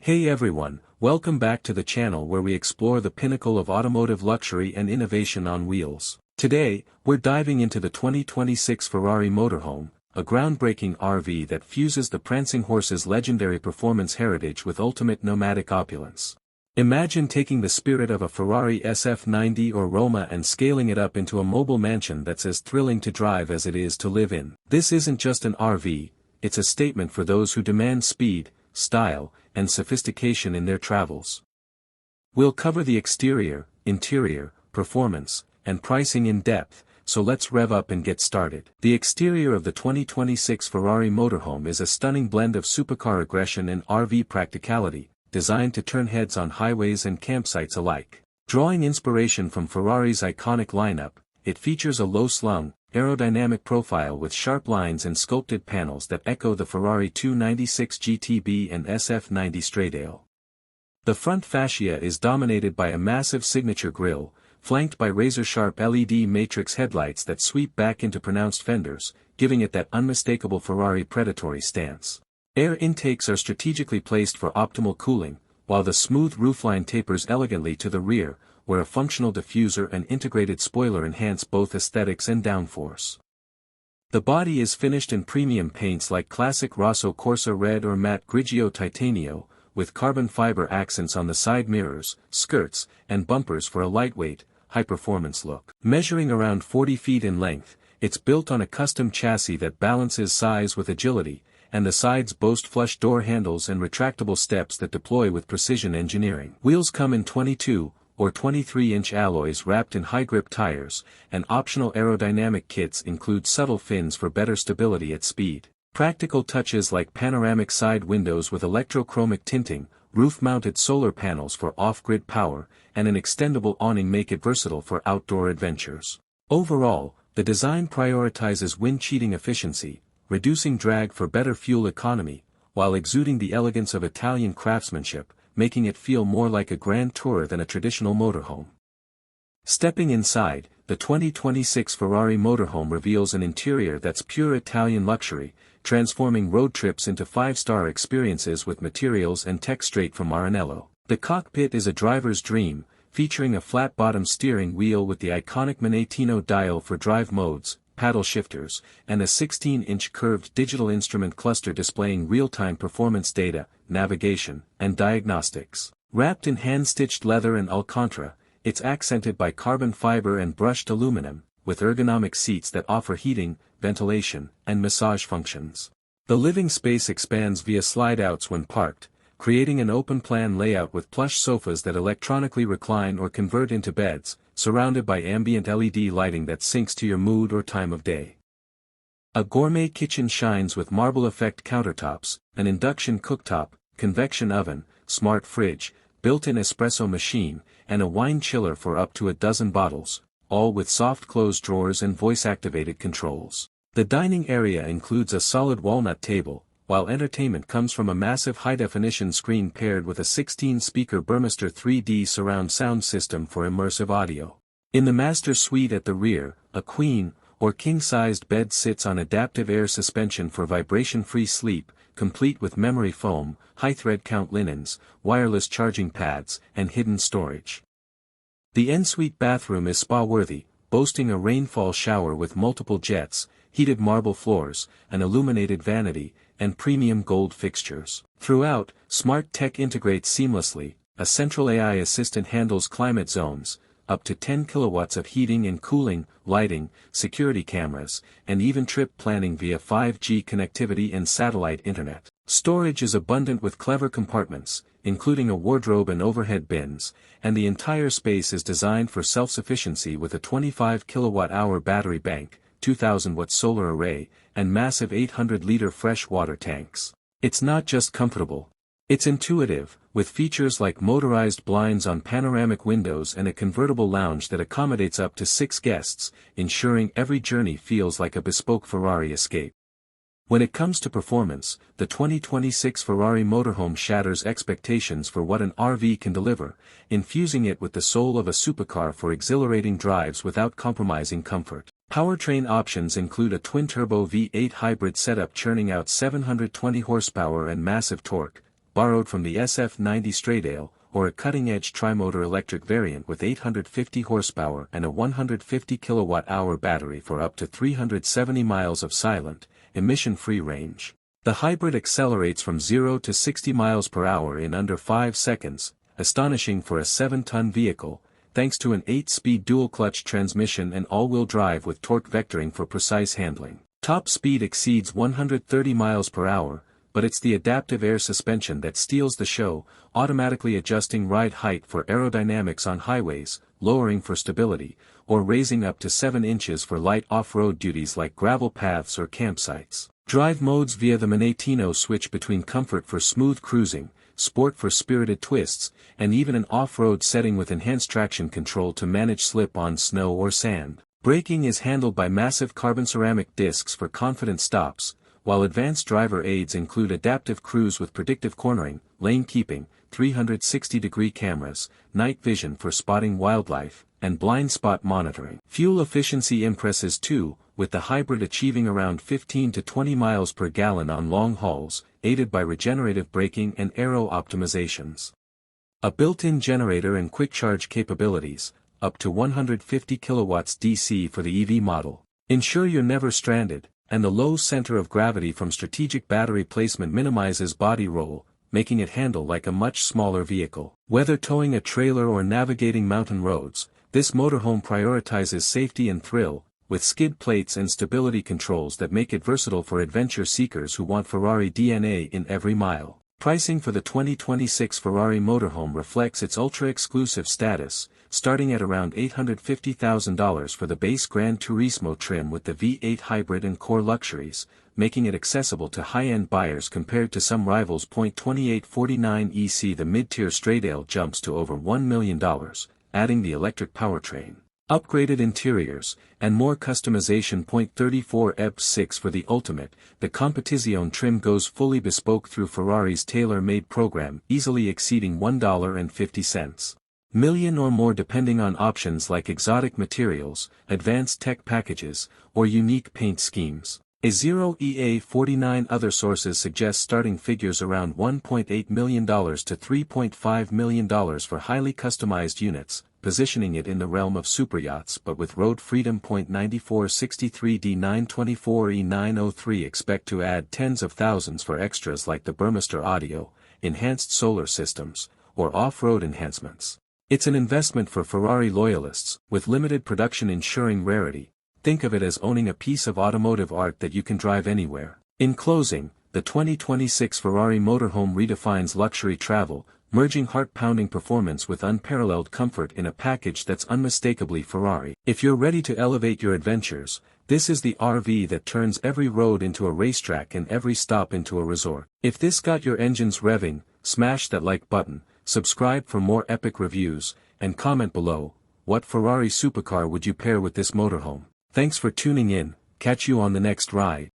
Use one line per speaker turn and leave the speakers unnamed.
Hey everyone, welcome back to the channel where we explore the pinnacle of automotive luxury and innovation on wheels. Today, we're diving into the 2026 Ferrari Motorhome, a groundbreaking RV that fuses the prancing horse's legendary performance heritage with ultimate nomadic opulence. Imagine taking the spirit of a Ferrari SF90 or Roma and scaling it up into a mobile mansion that's as thrilling to drive as it is to live in. This isn't just an RV, it's a statement for those who demand speed, style, and sophistication in their travels. We'll cover the exterior, interior, performance, and pricing in depth, so let's rev up and get started. The exterior of the 2026 Ferrari Motorhome is a stunning blend of supercar aggression and RV practicality, designed to turn heads on highways and campsites alike. Drawing inspiration from Ferrari's iconic lineup, it features a low-slung, aerodynamic profile with sharp lines and sculpted panels that echo the Ferrari 296 GTB and SF90 Stradale. The front fascia is dominated by a massive signature grille, flanked by razor-sharp LED matrix headlights that sweep back into pronounced fenders, giving it that unmistakable Ferrari predatory stance. Air intakes are strategically placed for optimal cooling, while the smooth roofline tapers elegantly to the rear, where a functional diffuser and integrated spoiler enhance both aesthetics and downforce. The body is finished in premium paints like classic Rosso Corsa Red or matte Grigio Titanio, with carbon fiber accents on the side mirrors, skirts, and bumpers for a lightweight, high-performance look. Measuring around 40 feet in length, it's built on a custom chassis that balances size with agility, and the sides boast flush door handles and retractable steps that deploy with precision engineering. Wheels come in 22 or 23-inch alloys wrapped in high-grip tires, and optional aerodynamic kits include subtle fins for better stability at speed. Practical touches like panoramic side windows with electrochromic tinting, roof-mounted solar panels for off-grid power, and an extendable awning make it versatile for outdoor adventures. Overall, the design prioritizes wind-cheating efficiency, reducing drag for better fuel economy, while exuding the elegance of Italian craftsmanship, making it feel more like a grand tourer than a traditional motorhome. Stepping inside, the 2026 Ferrari Motorhome reveals an interior that's pure Italian luxury, transforming road trips into five-star experiences with materials and tech straight from Maranello. The cockpit is a driver's dream, featuring a flat-bottom steering wheel with the iconic Manettino dial for drive modes, paddle shifters, and a 16-inch curved digital instrument cluster displaying real-time performance data, navigation, and diagnostics. Wrapped in hand-stitched leather and Alcantara, it's accented by carbon fiber and brushed aluminum, with ergonomic seats that offer heating, ventilation, and massage functions. The living space expands via slide-outs when parked, creating an open-plan layout with plush sofas that electronically recline or convert into beds, surrounded by ambient LED lighting that syncs to your mood or time of day. A gourmet kitchen shines with marble effect countertops, an induction cooktop, convection oven, smart fridge, built-in espresso machine, and a wine chiller for up to a dozen bottles, all with soft close drawers and voice-activated controls. The dining area includes a solid walnut table, while entertainment comes from a massive high-definition screen paired with a 16-speaker Burmester 3D surround sound system for immersive audio. In the master suite at the rear, a queen, or king-sized bed sits on adaptive air suspension for vibration-free sleep, complete with memory foam, high-thread count linens, wireless charging pads, and hidden storage. The ensuite bathroom is spa-worthy, boasting a rainfall shower with multiple jets, heated marble floors, an illuminated vanity, and premium gold fixtures. Throughout, smart tech integrates seamlessly. A central AI assistant handles climate zones, up to 10 kilowatts of heating and cooling, lighting, security cameras, and even trip planning via 5G connectivity and satellite internet. Storage is abundant with clever compartments, including a wardrobe and overhead bins, and the entire space is designed for self-sufficiency with a 25 kilowatt-hour battery bank, 2,000-watt solar array, and massive 800-liter fresh water tanks. It's not just comfortable. It's intuitive, with features like motorized blinds on panoramic windows and a convertible lounge that accommodates up to 6 guests, ensuring every journey feels like a bespoke Ferrari escape. When it comes to performance, the 2026 Ferrari Motorhome shatters expectations for what an RV can deliver, infusing it with the soul of a supercar for exhilarating drives without compromising comfort. Powertrain options include a twin-turbo V8 hybrid setup churning out 720 horsepower and massive torque, borrowed from the SF90 Straydale, or a cutting-edge tri-motor electric variant with 850 horsepower and a 150 kilowatt-hour battery for up to 370 miles of silent, emission-free range. The hybrid accelerates from 0 to 60 miles per hour in under 5 seconds, astonishing for a 7-ton vehicle, thanks to an 8-speed dual-clutch transmission and all-wheel drive with torque vectoring for precise handling. Top speed exceeds 130 miles per hour, but it's the adaptive air suspension that steals the show, automatically adjusting ride height for aerodynamics on highways, lowering for stability, or raising up to 7 inches for light off-road duties like gravel paths or campsites. Drive modes via the Manettino switch between comfort for smooth cruising, sport for spirited twists, and even an off-road setting with enhanced traction control to manage slip on snow or sand. Braking is handled by massive carbon ceramic discs for confident stops, while advanced driver aids include adaptive cruise with predictive cornering, lane keeping, 360-degree cameras, night vision for spotting wildlife, and blind spot monitoring. Fuel efficiency impresses too, with the hybrid achieving around 15 to 20 miles per gallon on long hauls, aided by regenerative braking and aero optimizations. A built-in generator and quick charge capabilities, up to 150 kilowatts DC for the EV model, ensure you're never stranded, and the low center of gravity from strategic battery placement minimizes body roll, making it handle like a much smaller vehicle. Whether towing a trailer or navigating mountain roads, this motorhome prioritizes safety and thrill, with skid plates and stability controls that make it versatile for adventure seekers who want Ferrari DNA in every mile. Pricing for the 2026 Ferrari Motorhome reflects its ultra-exclusive status, starting at around $850,000 for the base Gran Turismo trim with the V8 hybrid and core luxuries, making it accessible to high-end buyers compared to some rivals. 2849 EC. The mid-tier Straydale jumps to over $1 million, adding the electric powertrain, upgraded interiors, and more customization. 34 EP6 for the ultimate, the Competizione trim goes fully bespoke through Ferrari's tailor-made program, easily exceeding $1.50 million or more depending on options like exotic materials, advanced tech packages, or unique paint schemes. A 0EA49. Other sources suggest starting figures around $1.8 million to $3.5 million for highly customized units, positioning it in the realm of superyachts but with road freedom. 9463D 924E903. Expect to add tens of thousands for extras like the Burmester audio, enhanced solar systems, or off-road enhancements. It's an investment for Ferrari loyalists, with limited production ensuring rarity. Think of it as owning a piece of automotive art that you can drive anywhere. In closing, the 2026 Ferrari Motorhome redefines luxury travel, merging heart-pounding performance with unparalleled comfort in a package that's unmistakably Ferrari. If you're ready to elevate your adventures, this is the RV that turns every road into a racetrack and every stop into a resort. If this got your engines revving, smash that like button, subscribe for more epic reviews, and comment below, what Ferrari supercar would you pair with this motorhome? Thanks for tuning in, catch you on the next ride.